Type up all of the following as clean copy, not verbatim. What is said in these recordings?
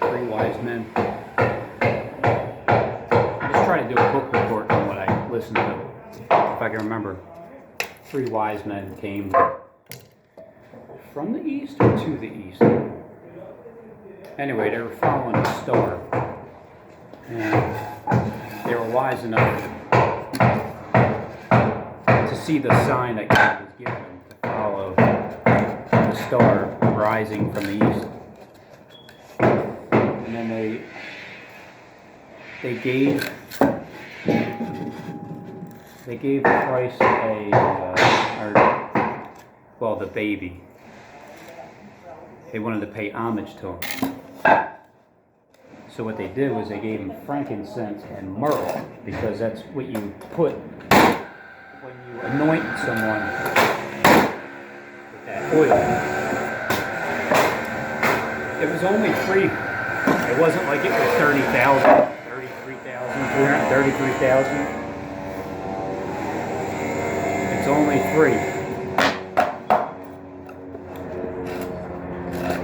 Three wise men. I'm just trying to do a book report on what I listened to. If I can remember. Three wise men came from the east or to the east. Anyway, they were following a star. And they were wise enough to see the sign that God was giving them to follow the star rising from the east. And then they gave Christ the baby. They wanted to pay homage to him. So what they did was they gave him frankincense and myrrh, because that's what you put when you anoint someone with that oil. It was only free. It wasn't like it was 30,000, 33,000, 33,000. It's only free.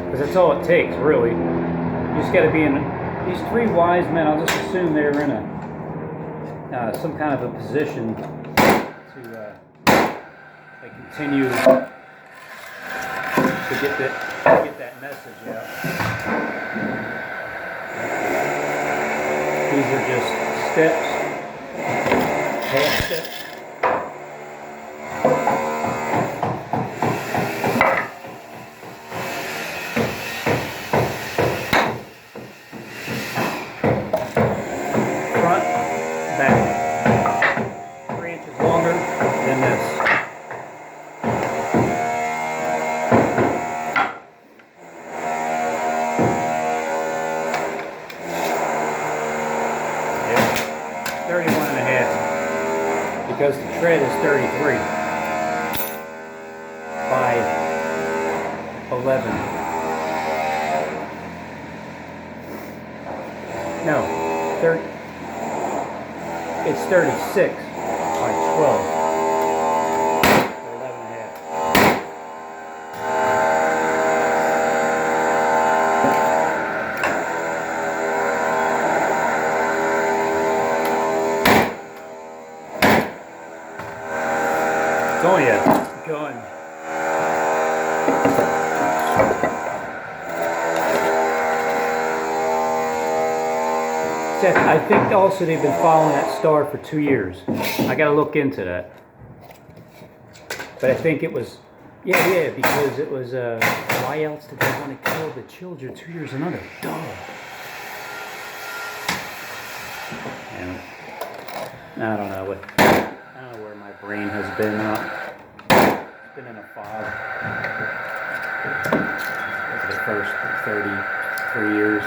Because that's all it takes, really. You just got to be in. These three wise men, I'll just assume they were in some kind of a position to continue to get that message out. These are just steps, half steps. Because the tread is 33 by 11. No, it's 36 by 12. 11 and a half. It's only a gun. Seth, I think also they've been following that star for 2 years. I gotta look into that. But I think it was, yeah, because it was, why else did they want to kill the children 2 years another? Duh. And I don't know where my brain has been. It's been in a fog for the first 33 years.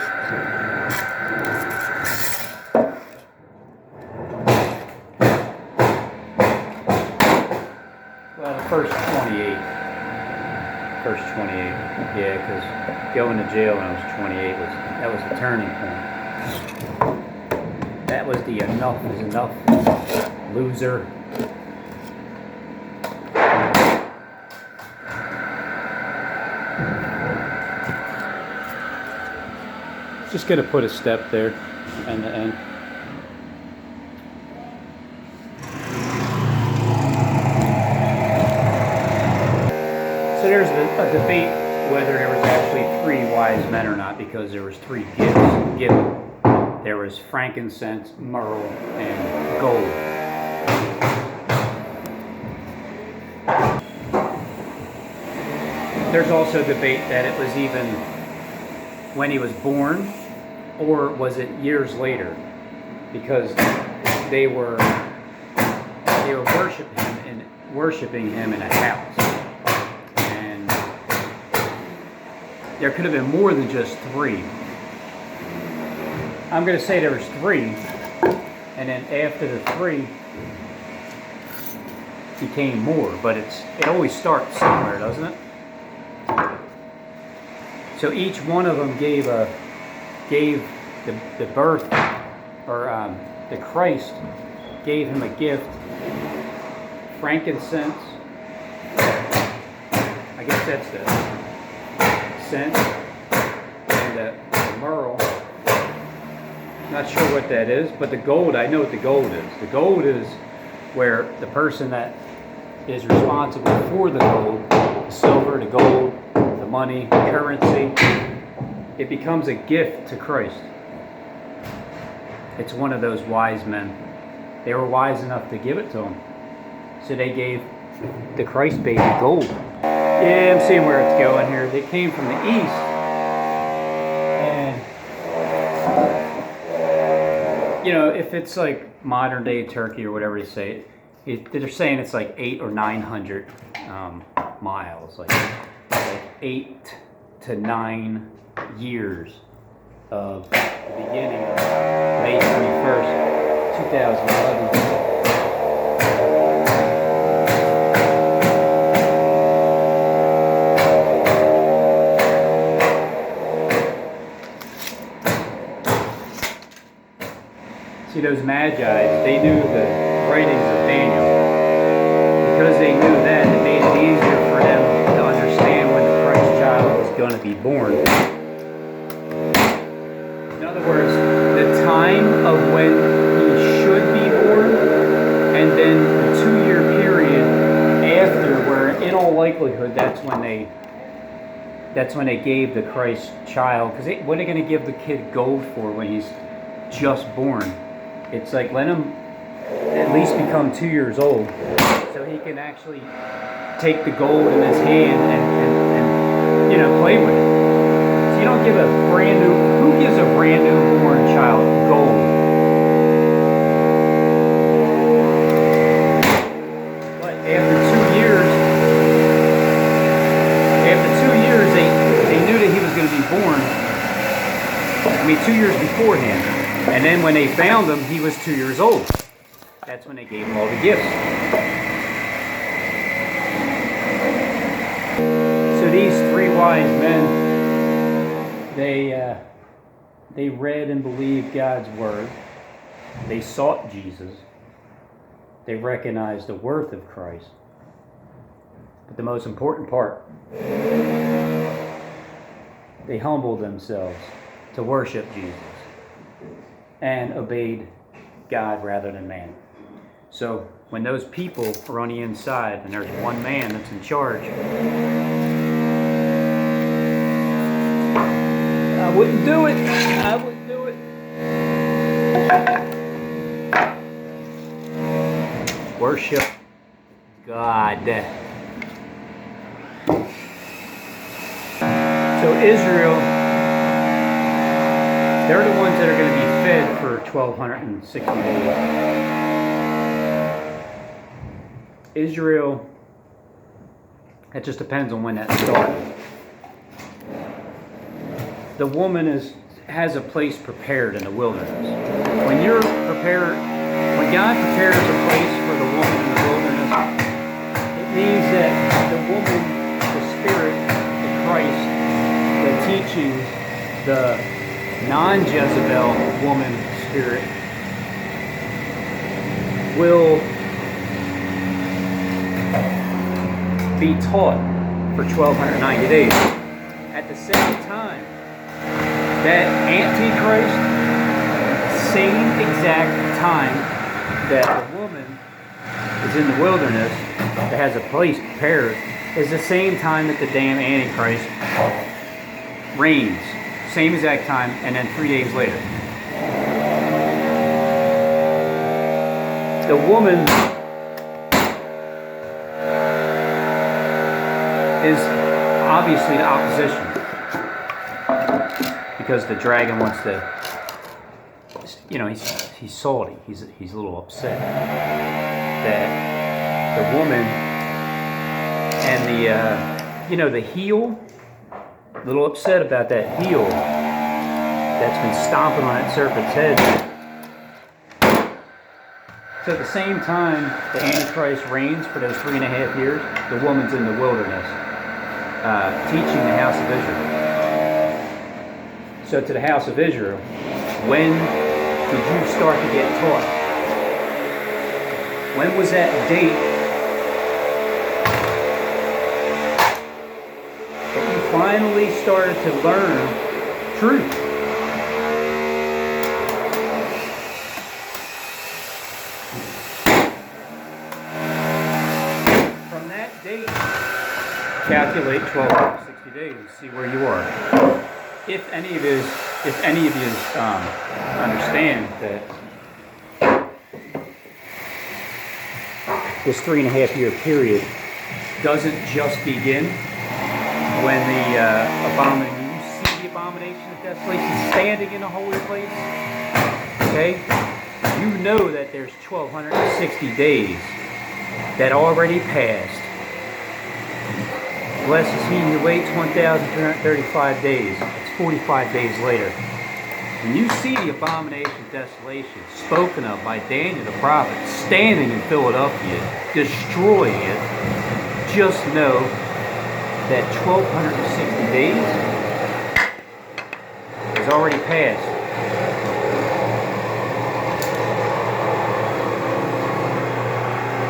Well, the first 28. Yeah, because going to jail when I was 28 was the turning point. That was the enough is enough, loser. Just gonna put a step there and the end. So there's a debate whether there was actually three wise men or not, because there was three gifts given. There was frankincense, myrrh, and gold. There's also debate that it was even when he was born, or was it years later? Because they were worshiping him in a house, and there could have been more than just three. I'm going to say there was three, and then after the three became more, but it always starts somewhere, doesn't it? So each one of them gave the birth, or the Christ gave him a gift frankincense. I guess that's the scent, and the myrrh. Not sure what that is, but the gold, I know what the gold is. The gold is where the person that is responsible for the gold, the silver, the gold, the money, the currency, it becomes a gift to Christ. It's one of those wise men. They were wise enough to give it to him. So they gave the Christ baby gold. Yeah, I'm seeing where it's going here. They came from the east. And, you know, if it's like modern day Turkey or whatever they say, they're saying it's like 800 or 900 miles. Like 8 to 9 years of the beginning of May 21st, 2011. See, those Magi, they knew the writings of Daniel. Because they knew that, it made it easier for them to understand when the Christ child was going to be born. In other words, the time of when he should be born, and then the 2-year period after, where in all likelihood that's when they gave the Christ child. Because what are they going to give the kid gold for when he's just born? It's like, let him at least become 2 years old so he can actually take the gold in his hand and you know, play with it. So you don't give a brand new, who gives a brand new born child gold? But after 2 years, they knew that he was going to be born. I mean, 2 years beforehand. And then when they found him, he was 2 years old. That's when they gave him all the gifts. So these 3 wise men, they read and believed God's word. They sought Jesus. They recognized the worth of Christ. But the most important part, they humbled themselves to worship Jesus and obeyed God rather than man. So when those people are on the inside and there's one man that's in charge, I wouldn't do it. I wouldn't do it. Worship God. So Israel, they're the ones that are going to be fed for 1,260 days. Israel, it just depends on when that starts. The woman has a place prepared in the wilderness. When you're prepared, when God prepares a place for the woman in the wilderness, it means that the woman, the Spirit, the Christ, the teachings, the non-Jezebel woman spirit will be taught for 1,290 days. At the same time, that Antichrist, same exact time that the woman is in the wilderness, that has a place prepared, is the same time that the damn Antichrist reigns. Same exact time, and then 3 days later. The woman is obviously the opposition. Because the dragon wants to, you know, he's salty. He's a little upset that the woman and the heel, a little upset about that heel that's been stomping on that serpent's head. So at the same time the Antichrist reigns for those 3.5 years, the woman's in the wilderness, teaching the house of Israel. So to the house of Israel, when did you start to get taught? When was that date finally started to learn truth. From that date, calculate 1260 days, see where you are. If any of you understand that this 3.5 year period doesn't just begin when the abomination of desolation standing in a holy place. Okay? You know that there's 1260 days that already passed. Blessed is he who waits 1,335 days. It's 45 days later. When you see the abomination of desolation spoken of by Daniel the prophet standing in Philadelphia, destroying it, just know that 1,260 days has already passed.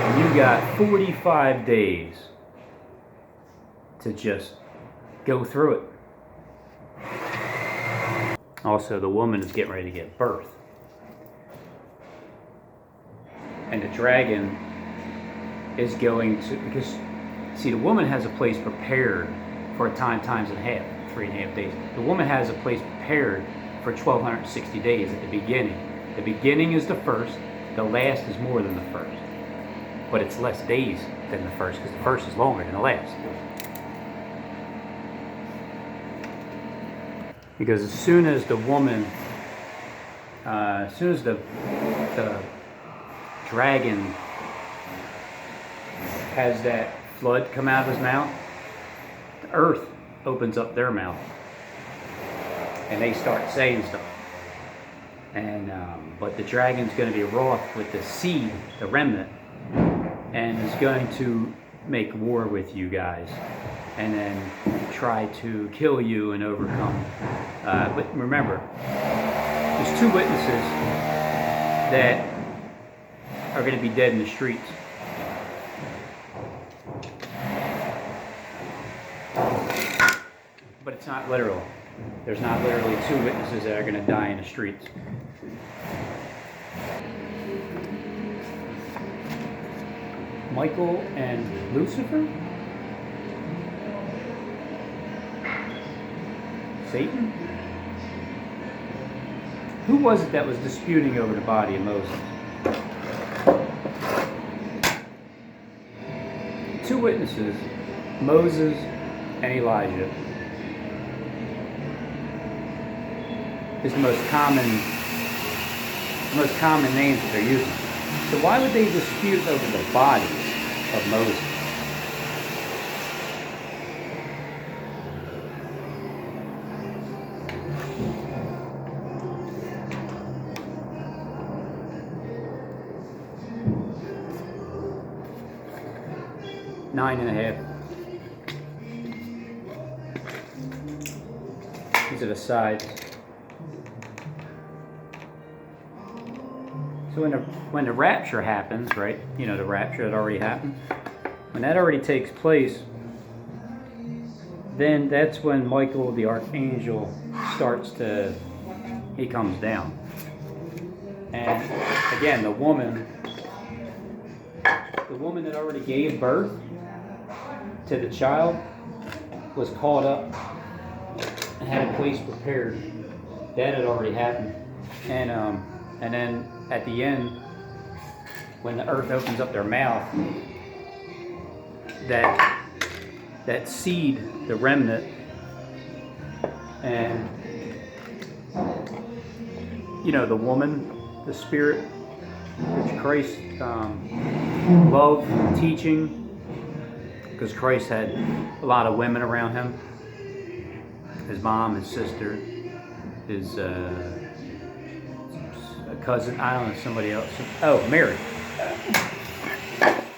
And you got 45 days to just go through it. Also, the woman is getting ready to give birth. And the dragon is going to, because, see, the woman has a place prepared for a times and a half, 3.5 days. The woman has a place prepared for 1,260 days at the beginning. The beginning is the first, the last is more than the first. But it's less days than the first, because the first is longer than the last. Because as soon as the woman, as soon as the dragon has that flood come out of his mouth, the earth opens up their mouth. And they start saying stuff. And but the dragon's going to be wroth with the seed, the remnant, and is going to make war with you guys. And then try to kill you and overcome. But remember, there's 2 witnesses that are going to be dead in the streets. But it's not literal. There's not literally 2 witnesses that are going to die in the streets. Michael and Lucifer? Satan? Who was it that was disputing over the body of Moses? 2 witnesses, Moses and Elijah, is the most common names that they're using. So why would they dispute over the body of Moses? Nine and a half. These are the sides. So when the rapture happens, right? You know, the rapture that already happened. When that already takes place, then that's when Michael the archangel he comes down. And again, the woman that already gave birth to the child was caught up and had a place prepared. That had already happened. And then at the end, when the earth opens up their mouth, that seed, the remnant, and you know, the woman, the spirit, which Christ loved teaching, because Christ had a lot of women around him. His mom, his sister, his cousin, I don't know, somebody else. Oh, Mary.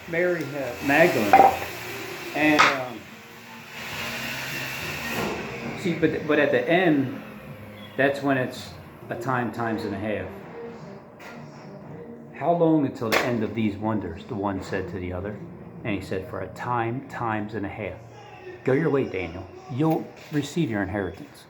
Mary Magdalene. And see, but at the end, that's when it's a times and a half. How long until the end of these wonders? The one said to the other. And he said, for a times and a half. Go your way, Daniel. You'll receive your inheritance.